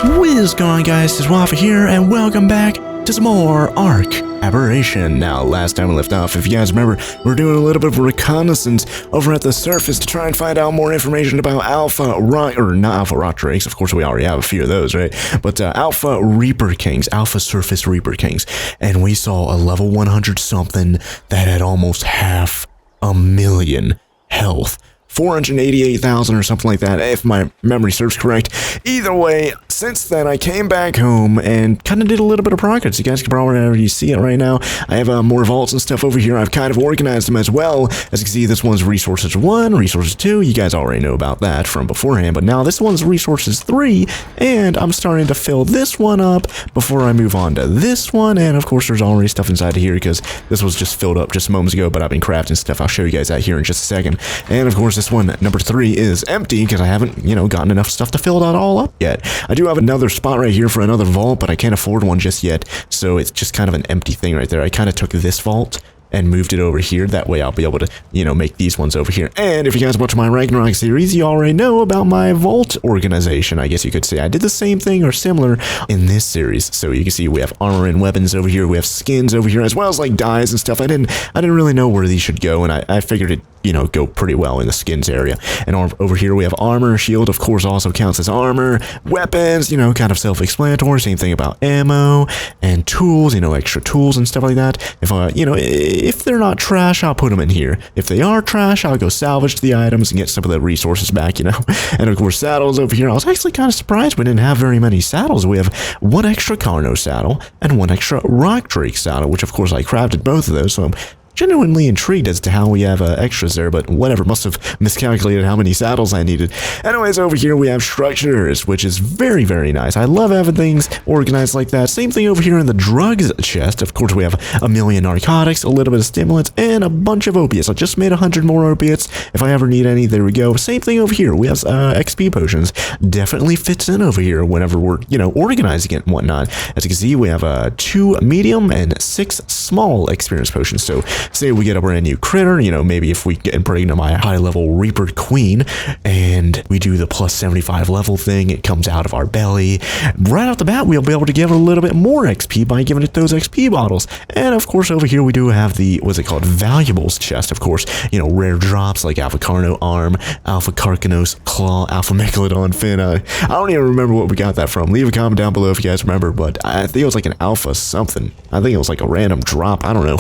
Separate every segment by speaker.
Speaker 1: What is going on, guys? It's Waffle here, and welcome back to some more ARK Aberration. Now, last time we left off, if you guys remember, we're doing a little bit of reconnaissance over at the surface to try and find out more information about not Alpha Rock Drakes. Of course, we already have a few of those, right? But Alpha Reaper Kings, Alpha Surface Reaper Kings. And we saw a level 100 something that had almost 500,000 health. 488,000 or something like that, if my memory serves correct. Either way, since then, I came back home and kind of did a little bit of progress. You guys can probably already see it right now. I have more vaults and stuff over here. I've kind of organized them as well. As you can see, this one's Resources 1, Resources 2. You guys already know about that from beforehand, but now this one's Resources 3, and I'm starting to fill this one up before I move on to this one. And of course, there's already stuff inside of here because this was just filled up just moments ago, but I've been crafting stuff. I'll show you guys that here in just a second. And of course, this one, number 3, is empty because I haven't, gotten enough stuff to fill that all up yet. I do have another spot right here for another vault, but I can't afford one just yet, so it's just kind of an empty thing right there. I kind of took this vault and moved it over here. That way I'll be able to, make these ones over here. And if you guys watch my Ragnarok series, you already know about my vault organization, I guess you could say. I did the same thing or similar in this series. So you can see we have armor and weapons over here. We have skins over here, as well as like dyes and stuff. I didn't really know where these should go, and I figured it, go pretty well in the skins area. And over here we have armor. Shield, of course, also counts as armor. Weapons, kind of self-explanatory. Same thing about ammo and tools, extra tools and stuff like that. If they're not trash, I'll put them in here. If they are trash, I'll go salvage the items and get some of the resources back, And of course, saddles over here. I was actually kind of surprised we didn't have very many saddles. We have one extra Carno saddle and one extra Rock Drake saddle, which of course I crafted both of those, so I'm genuinely intrigued as to how we have extras there, but whatever, must have miscalculated how many saddles I needed. Anyways, over here we have structures, which is very, very nice. I love having things organized like that. Same thing over here in the drugs chest. Of course, we have 1,000,000 narcotics, a little bit of stimulants, and a bunch of opiates. I just made 100 more opiates. If I ever need any, there we go. Same thing over here. We have XP potions. Definitely fits in over here whenever we're, organizing it and whatnot. As you can see, we have 2 medium and 6 small experience potions. So say we get a brand new critter, maybe if we get pregnant my high level Reaper Queen and we do the plus 75 level thing, it comes out of our belly. Right off the bat, we'll be able to give it a little bit more XP by giving it those XP bottles. And of course, over here we do have the, valuables chest, of course, rare drops like Alpha Carno Arm, Alpha Carcanos Claw, Alpha Megalodon Fin. I don't even remember what we got that from. Leave a comment down below if you guys remember, but I think it was like an Alpha something. I think it was like a random drop. I don't know.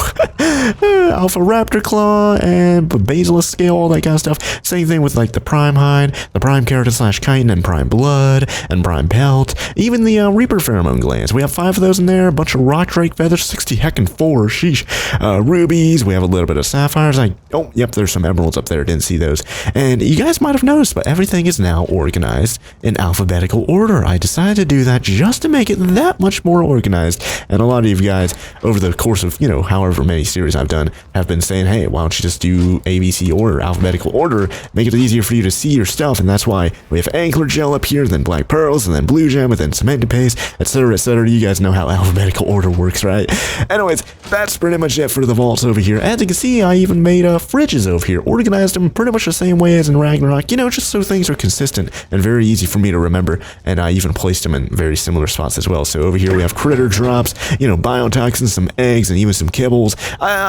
Speaker 1: Alpha Raptor Claw and Basilisk Scale, all that kind of stuff. Same thing with like the Prime Hide, the Prime Keratin / Chitin, and Prime Blood, and Prime Pelt. Even the Reaper Pheromone Glands. We have 5 of those in there. A bunch of Rock Drake Feathers, 60 heckin' 4, sheesh. Rubies, we have a little bit of sapphires. Yep, there's some emeralds up there. Didn't see those. And you guys might have noticed, but everything is now organized in alphabetical order. I decided to do that just to make it that much more organized. And a lot of you guys, over the course of, however many series I've done, have been saying, hey, why don't you just do ABC order, alphabetical order, make it easier for you to see your stuff. And that's why we have Angler Gel up here, then Black Pearls, and then Blue Gem, and then Cemented Paste, etc., etc. You guys know how alphabetical order works, right? Anyways, that's pretty much it for the vaults over here. As you can see, I even made fridges over here, organized them pretty much the same way as in Ragnarok, just so things are consistent and very easy for me to remember. And I even placed them in very similar spots as well. So over here we have critter drops, biotoxins, some eggs, and even some kibbles.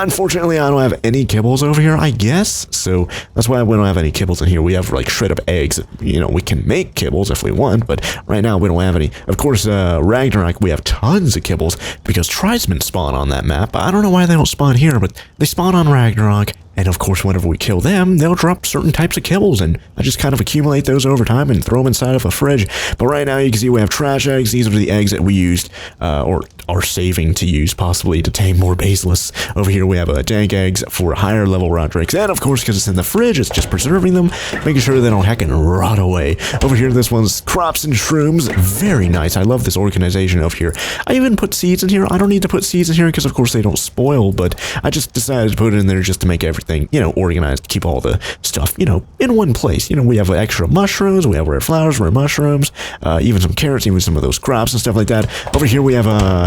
Speaker 1: Unfortunately, I don't have any kibbles over here, I guess, so that's why we don't have any kibbles in here. We have like shred up eggs. We can make kibbles if we want, but right now we don't have any. Of course, Ragnarok, we have tons of kibbles because tribesmen spawn on that map. I don't know why they don't spawn here, but they spawn on Ragnarok. And of course, whenever we kill them, they'll drop certain types of kibbles, and I just kind of accumulate those over time and throw them inside of a fridge. But right now, you can see we have trash eggs. These are the eggs that we used, or are saving to use, possibly, to tame more basilisks. Over here, we have dank eggs for higher level Rock Drakes. And of course, because it's in the fridge, it's just preserving them, making sure they don't heckin' rot away. Over here, this one's crops and shrooms. Very nice. I love this organization over here. I even put seeds in here. I don't need to put seeds in here because, of course, they don't spoil, but I just decided to put it in there just to make everything, organized, keep all the stuff, in one place. We have extra mushrooms, we have rare flowers, rare mushrooms, even some carrots, even some of those crops and stuff like that. Over here we have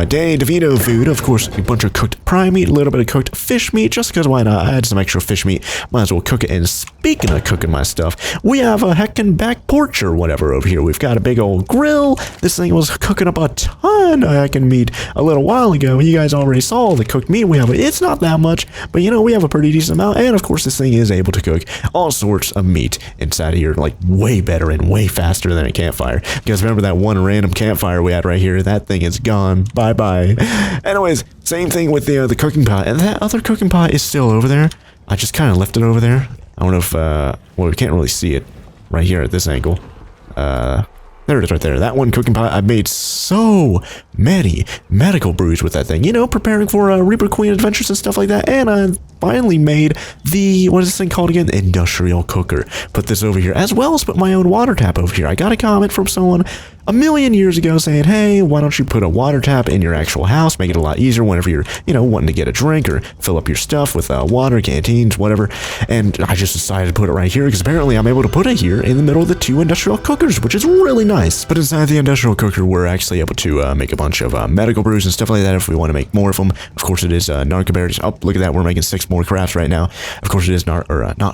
Speaker 1: Day DeVito food, of course, a bunch of cooked prime meat, a little bit of cooked fish meat, just because why not? I had some extra fish meat, might as well cook it and speaking of cooking my stuff, we have a heckin' back porch or whatever over here. We've got a big old grill. This thing was cooking up a ton of heckin' meat a little while ago. You guys already saw the cooked meat we have. It's not that much, but you know, we have a pretty decent amount. And of course, this thing is able to cook all sorts of meat inside of here, like way better and way faster than a campfire. Because remember that one random campfire we had right here? That thing is gone. Bye-bye. Anyways, same thing with the cooking pot. And that other cooking pot is still over there. I just kind of left it over there. I don't know if, well, we can't really see it right here at this angle. There it is right there. That one cooking pot. I made so many medical brews with that thing. You know, preparing for Reaper Queen adventures and stuff like that. And I finally made the, what is this thing called again? Industrial cooker. Put this over here, as well as put my own water tap over here. I got a comment from someone a million years ago saying, hey, why don't you put a water tap in your actual house? Make it a lot easier whenever you're, you know, wanting to get a drink or fill up your stuff with water, canteens, whatever. And I just decided to put it right here because apparently I'm able to put it here in the middle of the two industrial cookers, which is really nice. But inside the industrial cooker, we're actually able to make a bunch of medical brews and stuff like that if we want to make more of them. Of course, it is narcoberries. Oh, look at that. We're making 6 more crafts right now. Of course, it is not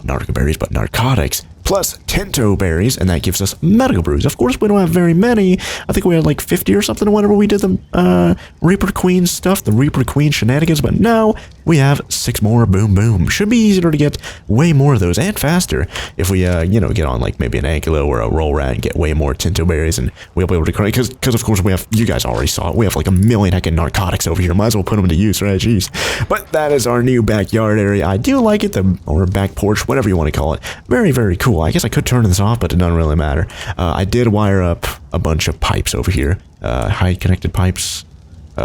Speaker 1: narcoberries, but narcotics. Plus tinto berries, and that gives us medical brews. Of course, we don't have very many. I think we had like 50 or something whenever we did the Reaper Queen stuff, the Reaper Queen shenanigans, but now we have 6 more. Boom, boom. Should be easier to get way more of those and faster if we, you know, get on like maybe an Ankylo or a Roll Rat and get way more tinto berries, and we'll be able to create, because of course we have, you guys already saw it, we have like a million heckin' narcotics over here. Might as well put them to use, right? Jeez. But that is our new backyard area. I do like it, or back porch, whatever you want to call it. Very, very cool. I guess I could turn this off, but it doesn't really matter. I did wire up a bunch of pipes over here. Hide connected pipes.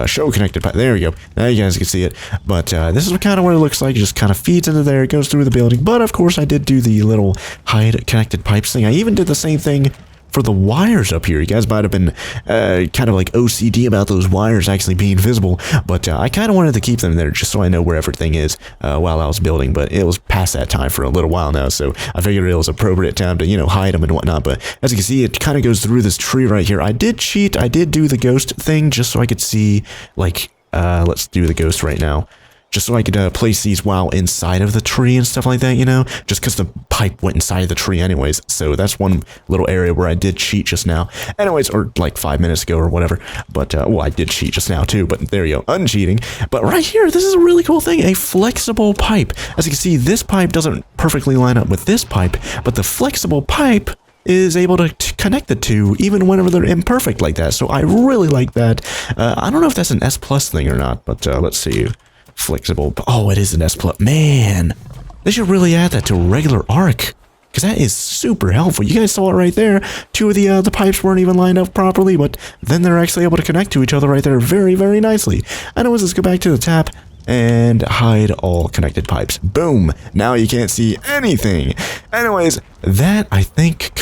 Speaker 1: Show connected pipe. There we go. Now you guys can see it. But this is kind of what it looks like. It just kind of feeds into there. It goes through the building. But of course, I did do the little hide connected pipes thing. I even did the same thing for the wires up here. You guys might have been kind of like OCD about those wires actually being visible, but I kind of wanted to keep them there just so I know where everything is while I was building, but it was past that time for a little while now, so I figured it was appropriate time to, you know, hide them and whatnot. But as you can see, it kind of goes through this tree right here. I did cheat. I did do the ghost thing just so I could see, like, let's do the ghost right now. Just so I could place these while inside of the tree and stuff like that, you know, just because the pipe went inside of the tree anyways. So that's one little area where I did cheat just now. Anyways, or like 5 minutes ago or whatever. But, well, I did cheat just now too, but there you go, uncheating. But right here, this is a really cool thing, a flexible pipe. As you can see, this pipe doesn't perfectly line up with this pipe, but the flexible pipe is able to connect the two even whenever they're imperfect like that. So I really like that. I don't know if that's an S+ thing or not, but let's see. Flexible. Oh, it is an S+. Man, they should really add that to regular ARK, because that is super helpful. You guys saw it right there. 2 of the pipes weren't even lined up properly, but then they're actually able to connect to each other right there very, very nicely. Anyways, let's go back to the tap and hide all connected pipes. Boom. Now you can't see anything. Anyways, that I think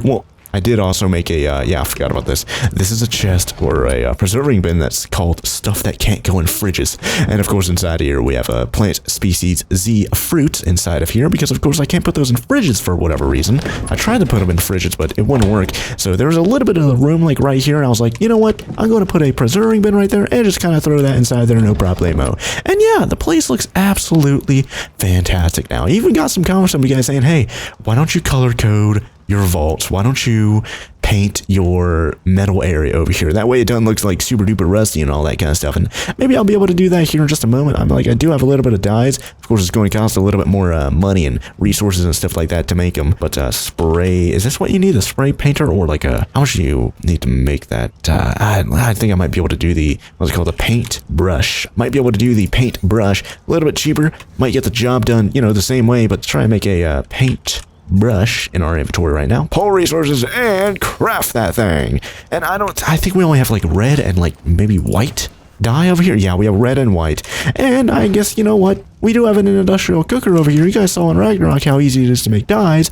Speaker 1: well, I did also make a, yeah, I forgot about this. This is a chest or a preserving bin that's called stuff that can't go in fridges. And of course, inside here, we have a plant species Z fruit inside of here because, of course, I can't put those in fridges for whatever reason. I tried to put them in fridges, but it wouldn't work. So there was a little bit of the room like right here. And I was like, you know what? I'm going to put a preserving bin right there and just kind of throw that inside there, no problemo. And yeah, the place looks absolutely fantastic now. I even got some comments from you guys saying, hey, why don't you color code your vaults? Why don't you paint your metal area over here? That way it doesn't look like super duper rusty and all that kind of stuff. And maybe I'll be able to do that here in just a moment. I'm like, I do have a little bit of dyes. Of course, it's going to cost a little bit more money and resources and stuff like that to make them. But spray, is this what you need? A spray painter or like a, how much do you need to make that? I think I might be able to do the, what's it called? The paint brush. Might be able to do the paint brush. A little bit cheaper. Might get the job done, you know, the same way, but try and make a paint brush in our inventory right now. Pull resources and craft that thing. And I think we only have like red and like maybe white dye over here. Yeah, we have red and white. And I guess, you know what? We do have an industrial cooker over here. You guys saw in Ragnarok how easy it is to make dyes.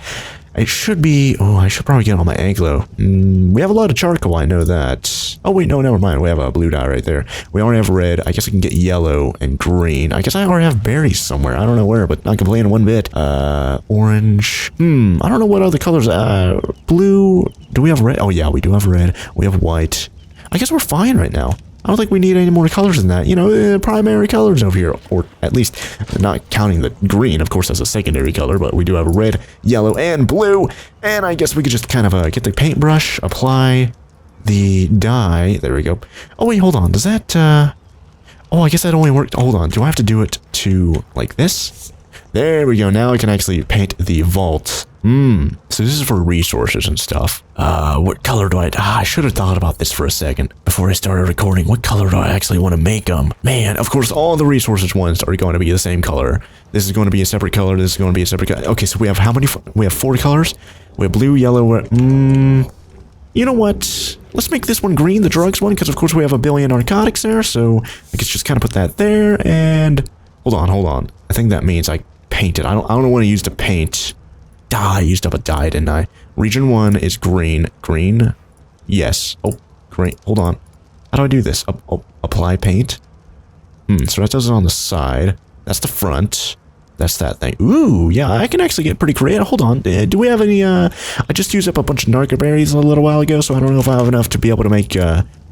Speaker 1: It should be, oh, I should probably get on my Anglo. We have a lot of charcoal, I know that. Oh wait, no, never mind. We have a blue dye right there. We already have red. I guess I can get yellow and green. I guess I already have berries somewhere. I don't know where, but not complaining one bit. Orange. I don't know what other colors. Blue. Do we have red? Oh yeah, we do have red. We have white. I guess we're fine right now. I don't think we need any more colors than that. You know, primary colors over here, or at least not counting the green, of course, as a secondary color, but we do have red, yellow, and blue. And I guess we could just kind of get the paintbrush, apply the dye. There we go. Oh, wait, hold on. Does that, oh, I guess that only worked. Hold on. Do I have to do it to like this? There we go. Now I can actually paint the vault. So this is for resources and stuff. What color do I should have thought about this for a second before I started recording. What color do I actually want to make them? Man, of course, all the resources ones are going to be the same color. This is going to be a separate color. This is going to be a separate color. Okay, so we have how many? We have 4 colors. We have blue, yellow, you know what? Let's make this one green, the drugs one, because of course we have a billion narcotics there, so I guess just kind of put that there, and hold on. I think that means I painted. I don't want to use to paint. I used up a dye, didn't I? Region 1 is green. Green? Yes. Oh, great. Hold on. How do I do this? Apply paint? So that does it on the side. That's the front. That's that thing. Ooh, yeah, I can actually get pretty creative. Hold on. Do we have any, I just used up a bunch of narco berries a little while ago, so I don't know if I have enough to be able to make,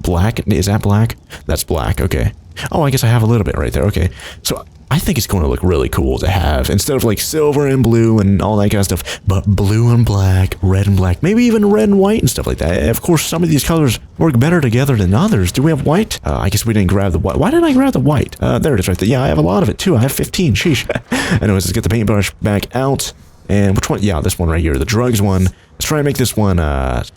Speaker 1: black. Is that black? That's black. Okay. Oh, I guess I have a little bit right there. Okay. So I think it's going to look really cool to have, instead of like silver and blue and all that kind of stuff, but blue and black, red and black, maybe even red and white and stuff like that. Of course, some of these colors work better together than others. Do we have white? I guess we didn't grab the white. Why didn't I grab the white? There it is right there. Yeah, I have a lot of it too. I have 15. Sheesh. Anyways, let's get the paintbrush back out. And which one? Yeah, this one right here, the drugs one. Let's try and make this one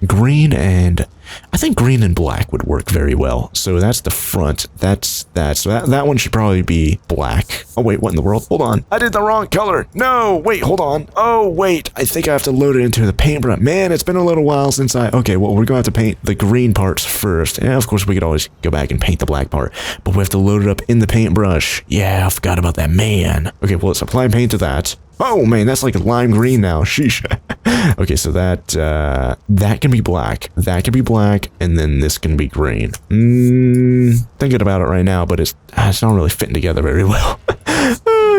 Speaker 1: green, and I think green and black would work very well. So that's the front. That's that. So that one should probably be black. Oh, wait, what in the world? Hold on. I did the wrong color. No, wait, hold on. Oh, wait. I think I have to load it into the paintbrush. Man, it's been a little while since okay, well, we're going to have to paint the green parts first. And of course, we could always go back and paint the black part, but we have to load it up in the paintbrush. Yeah, I forgot about that, man. Okay, well, let's apply paint to that. Oh man, that's like lime green now. Sheesh. Okay, so that can be black. That can be black, and then this can be green. Thinking about it right now, but it's not really fitting together very well.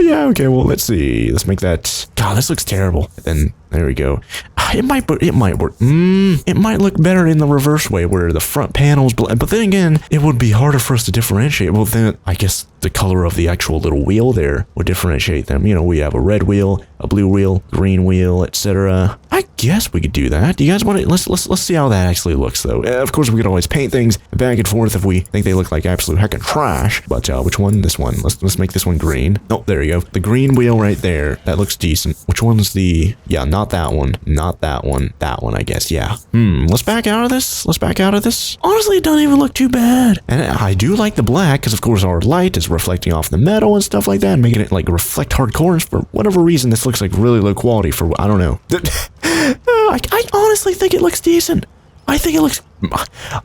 Speaker 1: Yeah, okay, well, let's see. Let's make that. God, this looks terrible. Then there we go. It might work. It might look better in the reverse way, where the front panel's black. But then again, it would be harder for us to differentiate. Well, then I guess the color of the actual little wheel there would differentiate them. You know, we have a red wheel, a blue wheel, green wheel, etc. I guess we could do that. Do you guys want to? Let's see how that actually looks, though. Of course, we could always paint things back and forth if we think they look like absolute heckin' trash. But which one? This one. Let's make this one green. Oh, there you go. The green wheel right there. That looks decent. Which one's the? Yeah, not that one. Not that one. That one, I guess. Yeah. Let's back out of this. Let's back out of this. Honestly, it doesn't even look too bad. And I do like the black, because of course our light is reflecting off the metal and stuff like that, and making it like reflect hardcore. And for whatever reason, this looks like really low quality for, I don't know. I honestly think it looks decent. I think it looks,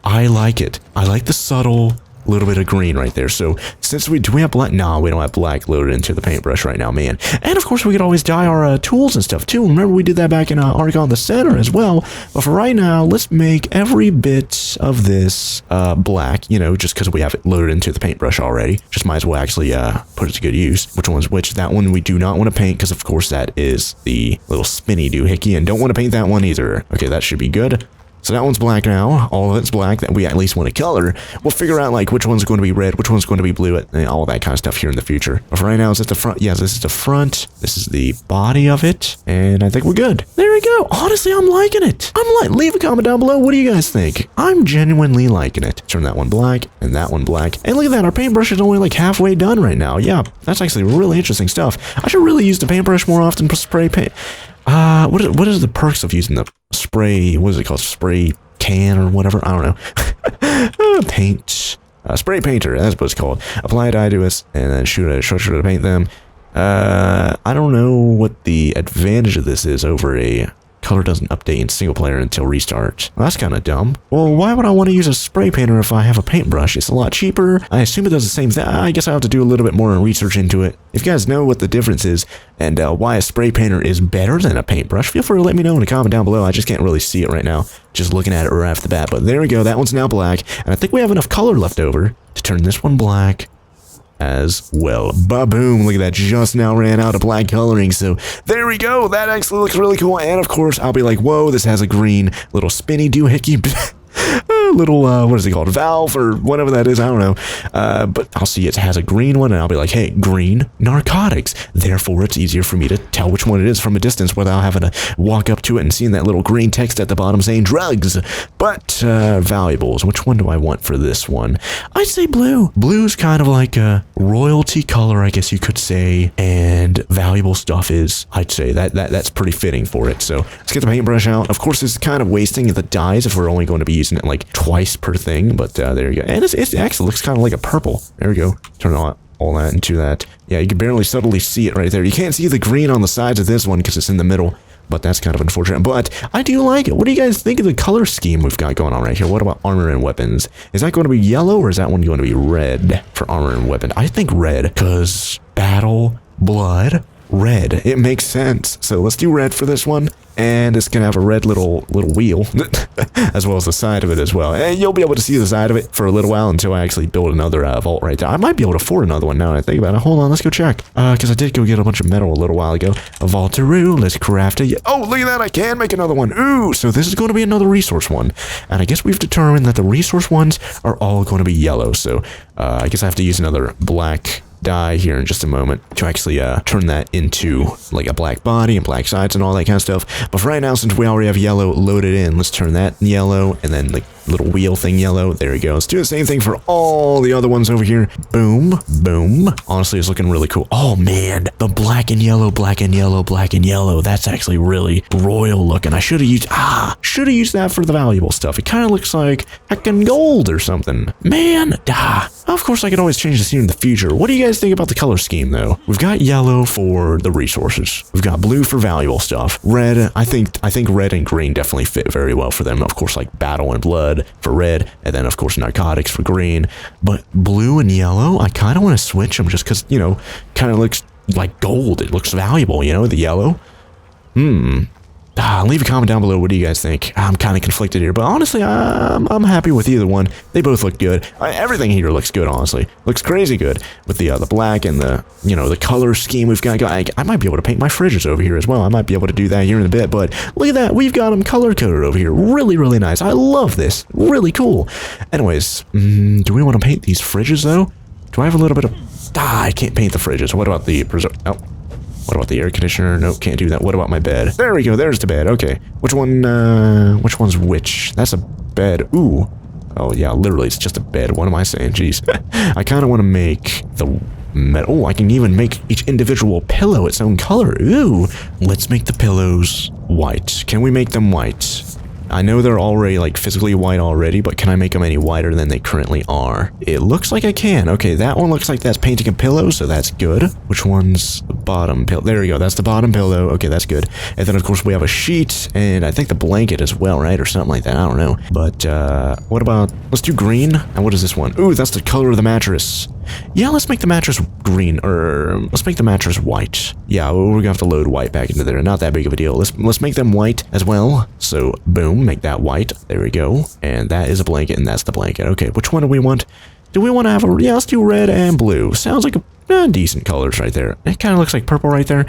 Speaker 1: I like it. I like the subtle little bit of green right there. So since do we have black? No, we don't have black loaded into the paintbrush right now, man. And of course we could always dye our tools and stuff too. Remember we did that back in ARK on the center as well. But for right now, let's make every bit of this black, you know, just because we have it loaded into the paintbrush already. Just might as well actually put it to good use. Which one's which? That one we do not want to paint, because of course that is the little spinny doohickey, and don't want to paint that one either. Okay, that should be good. So that one's black now. All of it's black that we at least want to color. We'll figure out like which one's going to be red, which one's going to be blue, and all that kind of stuff here in the future. But for right now, is it the front? Yes, this is the front. This is the body of it. And I think we're good. There we go. Honestly, I'm liking it. Leave a comment down below. What do you guys think? I'm genuinely liking it. Turn that one black and that one black. And look at that. Our paintbrush is only like halfway done right now. Yeah, that's actually really interesting stuff. I should really use the paintbrush more often for spray paint. What is the perks of using the spray? What is it called? Spray can or whatever? I don't know. Paint. Spray painter. That's what it's called. Apply dye to us and then shoot a structure to paint them. I don't know what the advantage of this is over a color doesn't update in single player until restart. Well, that's kind of dumb. Well, why would I want to use a spray painter if I have a paintbrush? It's a lot cheaper. I assume it does the same thing. I guess I have to do a little bit more research into it. If you guys know what the difference is and why a spray painter is better than a paintbrush, feel free to let me know in a comment down below. I just can't really see it right now, just looking at it right off the bat. But there we go. That one's now black. And I think we have enough color left over to turn this one black as well. Ba-boom, look at that, just now ran out of black coloring, so there we go. That actually looks really cool. And of course I'll be like, whoa, this has a green little spinny doohickey. little, what is it called? Valve or whatever that is. I don't know. But I'll see it has a green one and I'll be like, hey, green narcotics. Therefore, it's easier for me to tell which one it is from a distance without having to walk up to it and seeing that little green text at the bottom saying drugs. But valuables, which one do I want for this one? I'd say blue. Blue's kind of like a royalty color, I guess you could say, and valuable stuff is, I'd say that's pretty fitting for it. So let's get the paintbrush out. Of course, it's kind of wasting the dyes if we're only going to be using it like twice per thing, but there you go. And it actually looks kind of like a purple. There we go. Turn all that into that. Yeah, you can barely subtly see it right there. You can't see the green on the sides of this one because it's in the middle. But that's kind of unfortunate. But I do like it. What do you guys think of the color scheme we've got going on right here? What about armor and weapons? Is that going to be yellow or is that one going to be red for armor and weapon? I think red because battle, blood, red. It makes sense. So let's do red for this one. And it's going to have a red little wheel as well as the side of it as well. And you'll be able to see the side of it for a little while until I actually build another vault right there. I might be able to afford another one now that I think about it. Hold on, let's go check. Because I did go get a bunch of metal a little while ago. A vaultaroo, let's craft it. Oh, look at that. I can make another one. Ooh, so this is going to be another resource one. And I guess we've determined that the resource ones are all going to be yellow. So I guess I have to use another black dye here in just a moment to actually turn that into like a black body and black sides and all that kind of stuff. But for right now, since we already have yellow loaded in, let's turn that yellow and then like little wheel thing yellow. There we go. Let's do the same thing for all the other ones over here. Boom, boom. Honestly, it's looking really cool. Oh man, the black and yellow, black and yellow, black and yellow. That's actually really royal looking. I should have used that for the valuable stuff. It kind of looks like heckin' gold or something. Man, of course I could always change the scene in the future. What do you guys think about the color scheme though? We've got yellow for the resources. We've got blue for valuable stuff. Red, I think red and green definitely fit very well for them. Of course, like battle and blood for red, and then of course narcotics for green. But blue and yellow, I kind of want to switch them just because, you know, kind of looks like gold. It looks valuable, you know, the yellow. Leave a comment down below. What do you guys think? I'm kind of conflicted here, but honestly, I'm happy with either one. They both look good. Everything here looks good, honestly. Looks crazy good with the black and the, you know, the color scheme we've got. I might be able to paint my fridges over here as well. I might be able to do that here in a bit, but look at that. We've got them color coded over here. Really, really nice. I love this. Really cool. Anyways, do we want to paint these fridges though? Do I have a little bit of... I can't paint the fridges. What about the... What about the air conditioner? Nope, can't do that. What about my bed? There we go. There's the bed. Okay. Which one's which? That's a bed. Ooh. Oh, yeah. Literally, it's just a bed. What am I saying? Jeez. I kind of want to make the metal. Oh, I can even make each individual pillow its own color. Ooh. Let's make the pillows white. Can we make them white? I know they're already like physically white already, but can I make them any whiter than they currently are? It looks like I can. Okay, that one looks like that's painting a pillow, so that's good. Which one's the bottom pillow? There we go. That's the bottom pillow. Okay, that's good. And then of course we have a sheet and I think the blanket as well, right? Or something like that. I don't know. But what about, let's do green. And what is this one? Ooh, that's the color of the mattress. Yeah, let's make the mattress green, or let's make the mattress white. Yeah, we're gonna have to load white back into there. Not that big of a deal. Let's make them white as well. So boom, make that white. There we go. And that is a blanket, and that's the blanket. Okay, which one do we want? Do we want to have a... Yeah, let's do red and blue. Sounds like a decent colors right there. It kind of looks like purple right there.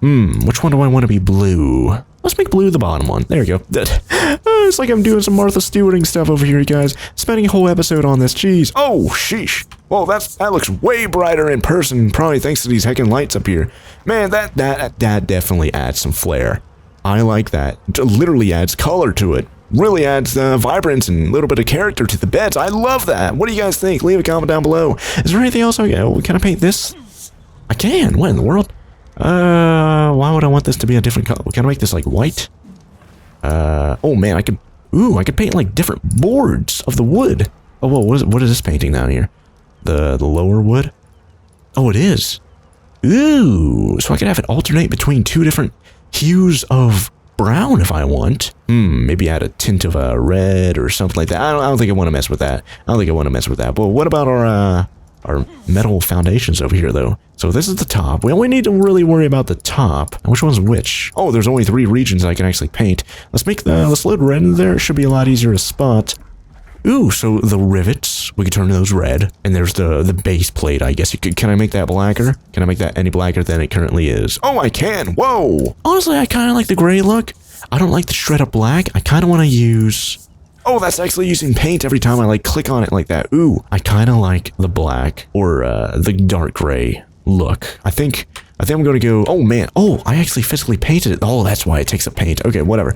Speaker 1: Which one do I want to be blue? Let's make blue the bottom one. There we go. It's like I'm doing some Martha Stewarting stuff over here, you guys. Spending a whole episode on this. Jeez. Oh, sheesh. Well, that looks way brighter in person, probably thanks to these heckin' lights up here. Man, that definitely adds some flair. I like that. It literally adds color to it. Really adds vibrance and a little bit of character to the beds. I love that. What do you guys think? Leave a comment down below. Is there anything else? Can I paint this? I can. What in the world? Why would I want this to be a different color? Can I make this like white? Oh man, I could paint like different boards of the wood. Oh, whoa, what is this painting down here? The lower wood? Oh, it is. Ooh, so I could have it alternate between two different hues of brown if I want. Maybe add a tint of red or something like that. I don't think I want to mess with that. But what about our metal foundations over here though? So this is the top. We only need to really worry about the top. Which one's which? Oh, there's only 3 regions I can actually paint. Let's load red in there. It should be a lot easier to spot. Ooh, so the rivets, we can turn those red. And there's the base plate, I guess. Can I make that blacker? Can I make that any blacker than it currently is? Oh, I can! Whoa! Honestly, I kind of like the gray look. I don't like the shred up black. I kind of want to use Oh, that's actually using paint every time I like click on it like that. Ooh, I kind of like the black or the dark gray look. I think I'm going to go, oh man. Oh, I actually physically painted it. Oh, that's why it takes up paint. Okay, whatever.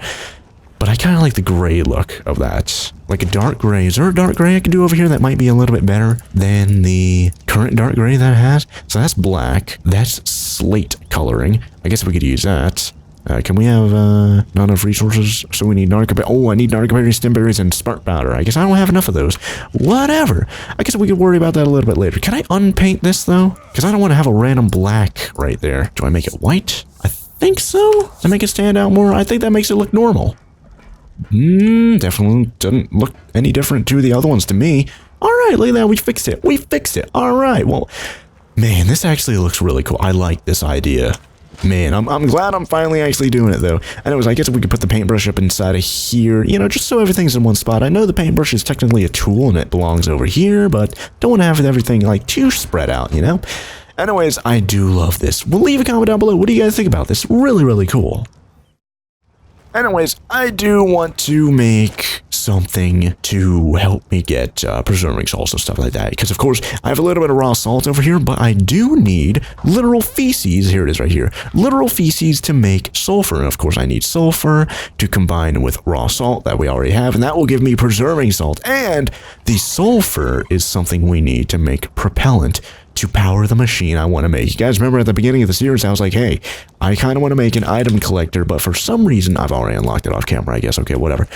Speaker 1: But I kind of like the gray look of that. Like a dark gray. Is there a dark gray I can do over here that might be a little bit better than the current dark gray that it has? So that's black. That's slate coloring. I guess we could use that. Can we have not enough resources? So we need dark. Oh, I need dark berries, stem berries, and spark powder. I guess I don't have enough of those. Whatever. I guess we could worry about that a little bit later. Can I unpaint this though? Because I don't want to have a random black right there. Do I make it white? I think so. To make it stand out more, I think that makes it look normal. Definitely doesn't look any different to the other ones to me. All right, look at that. We fixed it. We fixed it. All right. Well, man, this actually looks really cool. I like this idea. Man, I'm glad I'm finally actually doing it, though. Anyways, I guess we could put the paintbrush up inside of here, you know, just so everything's in one spot. I know the paintbrush is technically a tool and it belongs over here, but don't want to have everything, like, too spread out, you know? Anyways, I do love this. Well, leave a comment down below. What do you guys think about this? Really, really cool. Anyways, I do want to make something to help me get preserving salts and stuff like that. Because, of course, I have a little bit of raw salt over here, but I do need literal feces. Here it is right here. Literal feces to make sulfur. And, of course, I need sulfur to combine with raw salt that we already have. And that will give me preserving salt. And the sulfur is something we need to make propellant to power the machine I want to make. You guys remember at the beginning of the series, I was like, hey, I kind of want to make an item collector, but for some reason, I've already unlocked it off camera, I guess. Okay, whatever.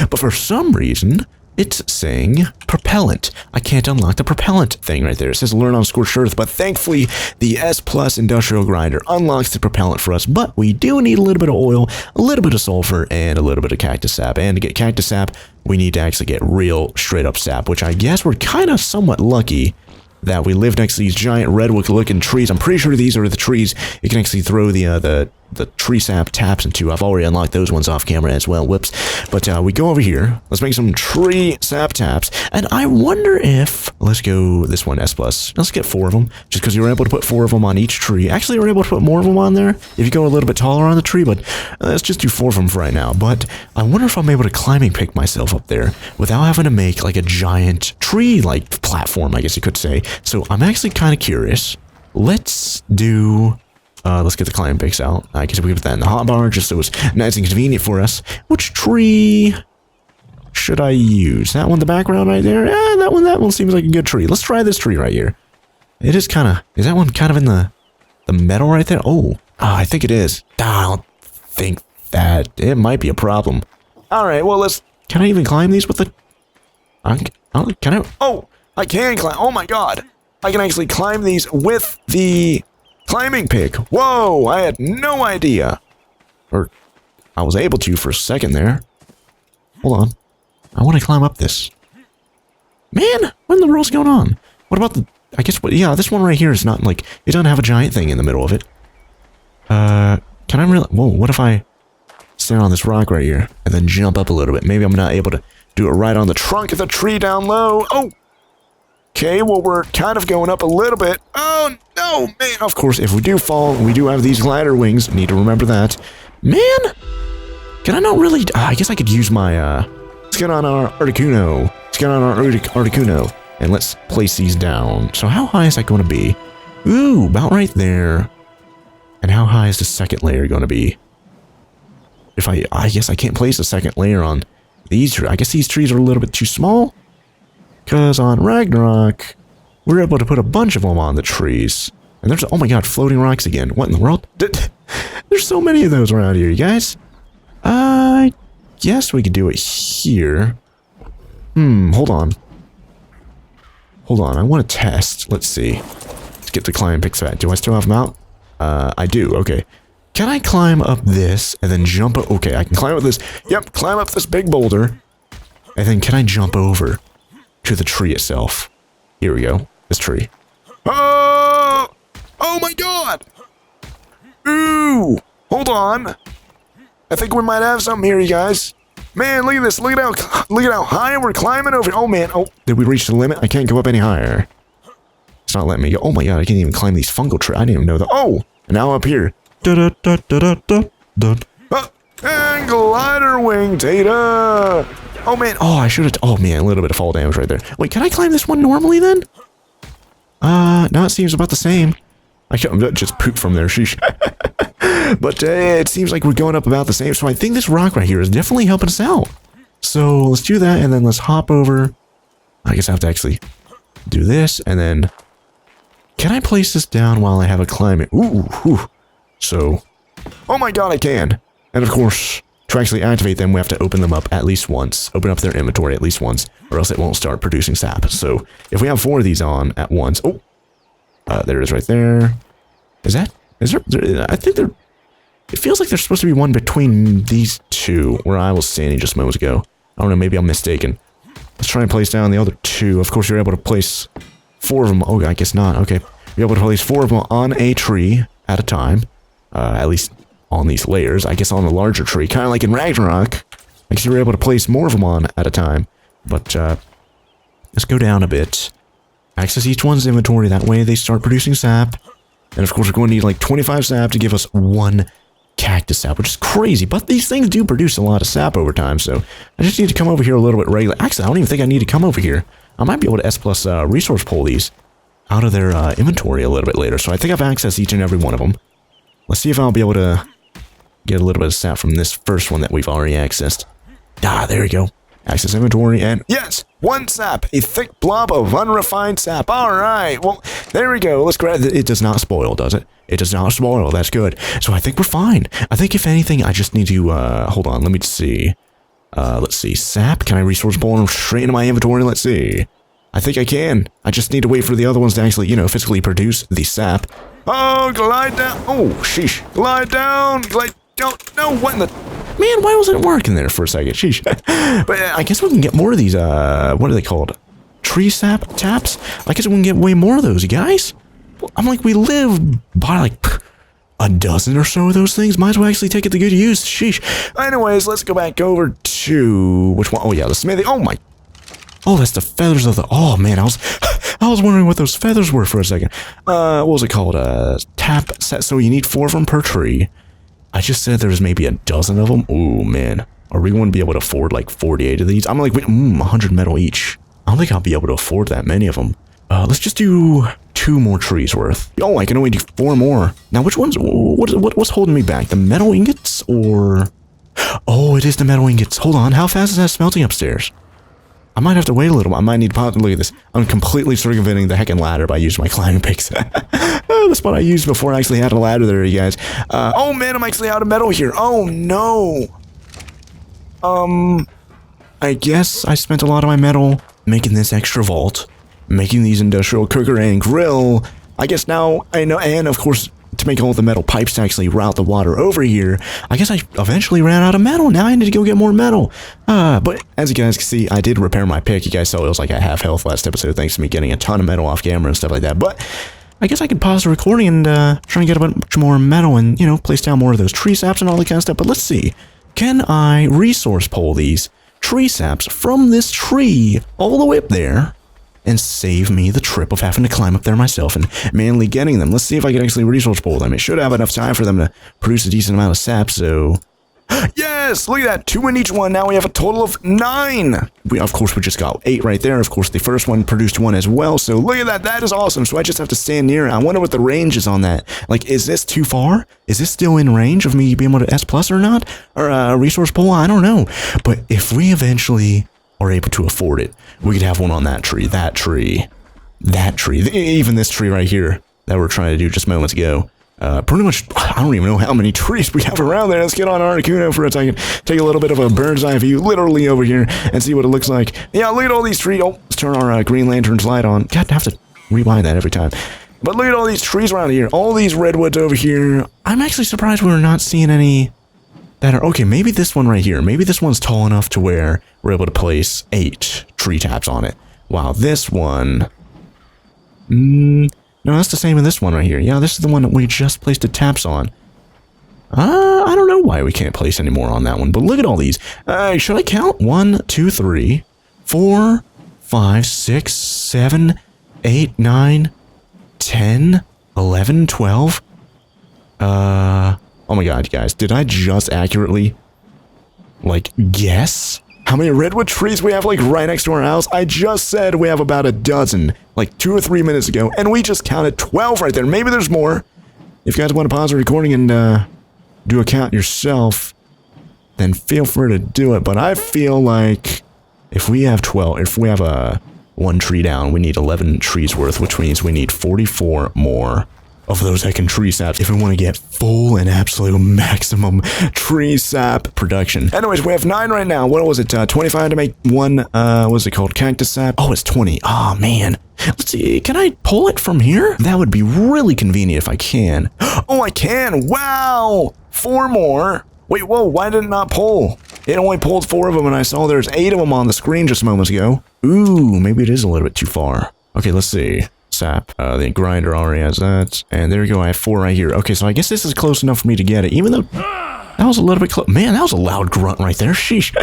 Speaker 1: But for some reason, it's saying propellant. I can't unlock the propellant thing right there. It says learn on scorched earth, but thankfully, the S Plus industrial grinder unlocks the propellant for us, but we do need a little bit of oil, a little bit of sulfur, and a little bit of cactus sap. And to get cactus sap, we need to actually get real straight up sap, which I guess we're kind of somewhat lucky that we live next to these giant redwood-looking trees. I'm pretty sure these are the trees you can actually throw the tree sap taps into. I've already unlocked those ones off camera as well. Whoops. But we go over here. Let's make some tree sap taps. And I wonder if... Let's go this one, S+. Let's get 4 of them. Just because you were able to put 4 of them on each tree. Actually, you were able to put more of them on there if you go a little bit taller on the tree. But let's just do 4 of them for right now. But I wonder if I'm able to climbing pick myself up there without having to make like a giant tree-like platform, I guess you could say. So I'm actually kind of curious. Let's do... let's get the climb picks out. I guess we can put that in the hotbar just so it's nice and convenient for us. Which tree should I use? That one, the background right there? That one seems like a good tree. Let's try this tree right here. It is kind of... Is that one kind of in the metal right there? Oh, I think it is. I don't think that... It might be a problem. Alright, well, let's... Can I even climb these with the... Can I... Oh, I can climb. Oh my god. I can actually climb these with the... climbing pick. Whoa, I had no idea. Or, I was able to for a second there. Hold on. I want to climb up this. Man, what in the world's going on? What about the... I guess, yeah, this one right here is not like... It doesn't have a giant thing in the middle of it. Can I really... Whoa, what if I stand on this rock right here and then jump up a little bit? Maybe I'm not able to do it right on the trunk of the tree down low. Oh! Okay, well, we're kind of going up a little bit. Oh, no, man. Of course, if we do fall, we do have these glider wings. Need to remember that. Man! Can I not really... I guess I could use my, Let's get on our Articuno. Let's get on our Articuno. And let's place these down. So how high is that going to be? Ooh, about right there. And how high is the second layer going to be? If I guess I can't place a second layer on these trees. I guess these trees are a little bit too small. Because on Ragnarok, we're able to put a bunch of them on the trees. And there's, oh my god, floating rocks again. What in the world? There's so many of those around here, you guys. I guess we could do it here. Hold on. Hold on, I want to test. Let's see. Let's get the climb picks out. Do I still have them out? I do, okay. Can I climb up this and then jump up? Okay, I can climb up this. Yep, climb up this big boulder. And then can I jump over to the tree itself? Here we go. This tree. Oh! Oh my god! Ooh! Hold on. I think we might have something here, you guys. Man, look at this. Look at how high we're climbing over. Oh man. Oh, did we reach the limit? I can't go up any higher. It's not letting me go. Oh my god, I can't even climb these fungal trees. I didn't even know that. Oh! And now up here. And glider wing data! Oh, man. Oh, I should have... Oh, man, a little bit of fall damage right there. Wait, can I climb this one normally, then? No, it seems about the same. I can't just poop from there, sheesh. But it seems like we're going up about the same, so I think this rock right here is definitely helping us out. So let's do that, and then let's hop over. I guess I have to actually do this, and then... Can I place this down while I have a climb? Ooh, whew. So... Oh my god, I can! And of course, to actually activate them, we have to open them up at least once. Open up their inventory at least once, or else it won't start producing sap. So, if we have 4 of these on at once... Oh! There it is right there. Is there... I think there... It feels like there's supposed to be one between these two, where I was standing just moments ago. I don't know, maybe I'm mistaken. Let's try and place down the other 2. Of course, you're able to place 4 of them. Oh, I guess not. Okay. You're able to place 4 of them on a tree at a time. At least on these layers. I guess on the larger tree. Kind of like in Ragnarok. I guess you're able to place more of them on at a time. But, let's go down a bit. Access each one's inventory. That way they start producing sap. And of course, we're going to need like 25 sap to give us 1 cactus sap, which is crazy. But these things do produce a lot of sap over time, so I just need to come over here a little bit regular. Actually, I don't even think I need to come over here. I might be able to S+ resource pull these out of their inventory a little bit later. So I think I've accessed each and every one of them. Let's see if I'll be able to get a little bit of sap from this first one that we've already accessed. Ah, there we go. Access inventory, and yes! 1 sap! A thick blob of unrefined sap. Alright, well, there we go. Let's grab it. It does not spoil, does it? It does not spoil. That's good. So I think we're fine. I think if anything, I just need to, hold on, let me see. Let's see. Sap? Can I resource pull them straight into my inventory? Let's see. I think I can. I just need to wait for the other ones to actually, you know, physically produce the sap. Oh, glide down. Oh, sheesh. Glide down. Glide down. No, what in the... Man, why wasn't it working there for a second? Sheesh. But I guess we can get more of these, what are they called? Tree sap taps? I guess we can get way more of those, you guys. I'm like, we live by like a dozen or so of those things. Might as well actually take it to good use. Sheesh. Anyways, let's go back over to... Which one? Oh, yeah, the smithy. Oh, my... Oh, that's the feathers of the... Oh, man, I was wondering what those feathers were for a second. What was it called? Tap set. So you need 4 of them per tree. I just said there's maybe a dozen of them. Oh, man. Are we going to be able to afford like 48 of these? I'm like, 100 metal each. I don't think I'll be able to afford that many of them. Let's just do 2 more trees worth. Oh, I can only do 4 more. Now, which ones? What's holding me back? The metal ingots or... Oh, it is the metal ingots. Hold on. How fast is that smelting upstairs? I might have to wait a little. I might need to pause. Look at this. I'm completely circumventing the heckin' ladder by using my climbing picks. The spot I used before I actually had a ladder there, you guys. Oh man, I'm actually out of metal here. Oh no. I guess I spent a lot of my metal making this extra vault, making these industrial cooker and grill. I guess now I know, and of course, to make all the metal pipes to actually route the water over here, I guess I eventually ran out of metal. Now I need to go get more metal. But as you guys can see, I did repair my pick. You guys saw it was like at half health last episode, thanks to me getting a ton of metal off camera and stuff like that. But I guess I could pause the recording and try and get a bunch more metal and, you know, place down more of those tree saps and all that kind of stuff. But let's see. Can I resource pull these tree saps from this tree all the way up there and save me the trip of having to climb up there myself and manually getting them? Let's see if I can actually resource pull them. It should have enough time for them to produce a decent amount of sap, so... Yes! Look at that! 2 in each one. Now we have a total of 9! Of course, we just got 8 right there. Of course, the first one produced 1 as well, so look at that! That is awesome! So I just have to stand near it. I wonder what the range is on that. Like, is this too far? Is this still in range of me being able to S+ or not? Or resource pull? I don't know. But if we eventually are able to afford it, we could have one on that tree, even this tree right here that we're trying to do just moments ago. Pretty much, I don't even know how many trees we have around there. Let's get on Articuno for a second, take a little bit of a bird's eye view, literally over here, and see what it looks like. Yeah, look at all these trees. Oh, let's turn our Green Lantern's light on. God, I have to rewind that every time. But look at all these trees around here, all these redwoods over here. I'm actually surprised we're not seeing any that are... Okay, maybe this one right here. Maybe this one's tall enough to where we're able to place 8 tree taps on it. Wow, this one... No, that's the same in this one right here. Yeah, this is the one that we just placed the taps on. I don't know why we can't place any more on that one, but look at all these. Should I count? 1, 2, 3, 4, 5, 6, 7, 8, 9, 10, 11, 12. Oh my god, guys. Did I just accurately, like, guess how many redwood trees we have like right next to our house? I just said we have about a dozen, like 2 or 3 minutes ago, and we just counted 12 right there. Maybe there's more. If you guys want to pause the recording and do a count yourself, then feel free to do it. But I feel like if we have 12, if we have one tree down, we need 11 trees worth, which means we need 44 more of those heckin' tree saps if we want to get full and absolute maximum tree sap production. Anyways, we have 9 right now. What was it? 25 to make one, what's it called? Cactus sap? Oh, it's 20. Oh, man. Let's see. Can I pull it from here? That would be really convenient if I can. Oh, I can. Wow. 4 more. Wait, whoa. Why did it not pull? It only pulled 4 of them, and I saw there's 8 of them on the screen just moments ago. Ooh, maybe it is a little bit too far. Okay, let's see. Sap. The grinder already has that. And there we go. I have 4 right here. Okay, so I guess this is close enough for me to get it, even though that was a little bit close. Man, that was a loud grunt right there. Sheesh.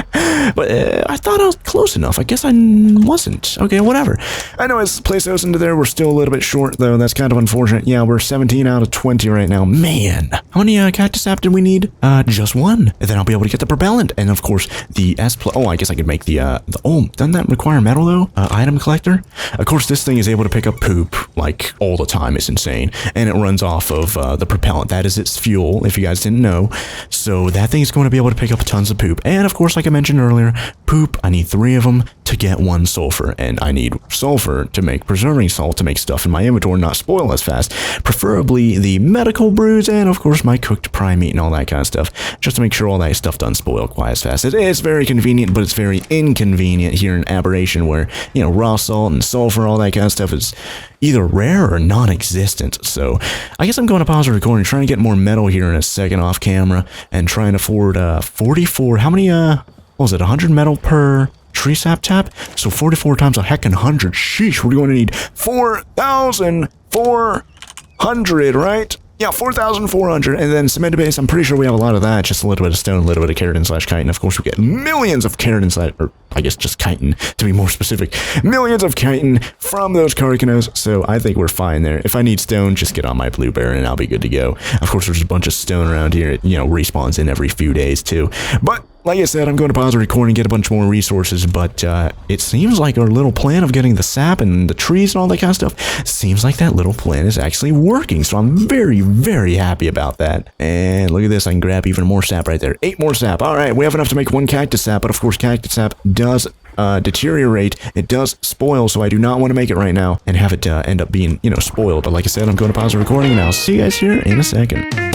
Speaker 1: But I thought I was close enough. I guess I wasn't. Okay, whatever. I know it's place those into there. We're still a little bit short, though. That's kind of unfortunate. Yeah, we're 17 out of 20 right now. Man. How many cactus sap did we need? Just 1. And then I'll be able to get the propellant. And, of course, the oh, I guess I could make the oh, doesn't that require metal, though? Item collector? Of course, this thing is able to pick up poop, like, all the time. It's insane. And it runs off of the propellant. That is its fuel, if you guys didn't know. So that thing is going to be able to pick up tons of poop. And of course, like I mentioned earlier, poop, I need 3 of them to get 1 sulfur. And I need sulfur to make preserving salt to make stuff in my inventory not spoil as fast. Preferably the medical brews and of course my cooked prime meat and all that kind of stuff. Just to make sure all that stuff doesn't spoil quite as fast. It is very convenient, but it's very inconvenient here in Aberration where, you know, raw salt and sulfur, all that kind of stuff is either rare or non-existent. So I guess I'm going to pause the recording, trying to get more metal here in a second off camera and try and afford 44, how many what was it, 100 metal per tree sap tap? So 44 times a heckin' 100. Sheesh, we're going to need 4,400, right? Yeah, 4,400, and then cemented base, I'm pretty sure we have a lot of that, just a little bit of stone, a little bit of keratin slash chitin. Of course, we get millions of keratin slash, or I guess just chitin, to be more specific. Millions of chitin from those carcanos, so I think we're fine there. If I need stone, just get on my blue bear and I'll be good to go. Of course, there's a bunch of stone around here. It, you know, respawns in every few days, too. But like I said, I'm going to pause the recording, get a bunch more resources, but it seems like our little plan of getting the sap and the trees and all that kind of stuff, seems like that little plan is actually working, so I'm very, very happy about that. And look at this, I can grab even more sap right there. 8 more sap. All right, we have enough to make 1 cactus sap, but of course cactus sap does deteriorate. It does spoil, so I do not want to make it right now and have it end up being, you know, spoiled. But like I said, I'm going to pause the recording, and I'll see you guys here in a second.